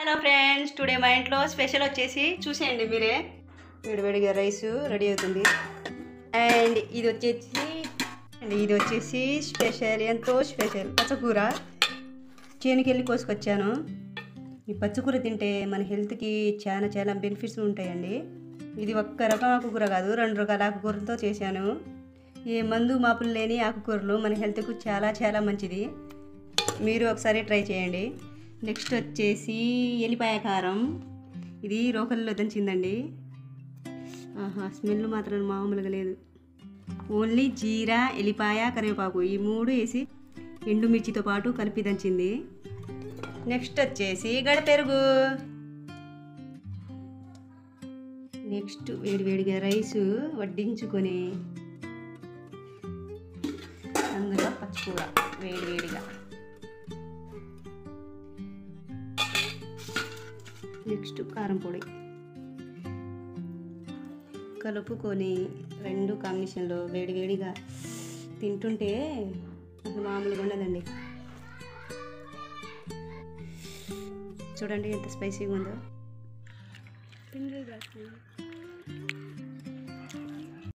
Hello friends, today మా ఇంట్లో special వచ్చేసి చూసేయండి మీరే. వేడివేడిగా రైస్ రెడీ అవుతుంది. అండ్ ఇది వచ్చేసి స్పెషల్, ఎంతో స్పెషల్ పచ్చకూర. చేనుకి వెళ్ళి కోసుకొచ్చాను. ఈ పచ్చకూర తింటే మన హెల్త్కి చాలా చాలా బెనిఫిట్స్ ఉంటాయండి. ఇది ఒక్క రకం ఆకుకూర కాదు, 2 రకాల ఆకుకూరలతో చేశాను. ఏ మందు మాపులు లేని ఆకుకూరలు మన హెల్త్కు చాలా చాలా మంచిది. మీరు ఒకసారి ట్రై చేయండి. నెక్స్ట్ వచ్చేసి ఎల్లిపాయ కారం. ఇది రోకల్లో దంచిందండి. స్మెల్ మాత్రం మామూలుగా లేదు. ఓన్లీ జీరా, ఎల్లిపాయ, కరివేపాకు ఈ 3 వేసి ఎండుమిర్చితో పాటు కలిపి దంచింది. నెక్స్ట్ వచ్చేసి గడపెరుగు. నెక్స్ట్ వేడివేడిగా రైసు వడ్డించుకొని అందులో పచ్చికూర వేడివేడిగా. నెక్స్ట్ కారం పొడి కలుపుకొని 2 కాంబినేషన్లో వేడివేడిగా తింటుంటే అసలు మామూలుగా ఉండదండి. చూడండి ఎంత స్పైసీగా ఉందో.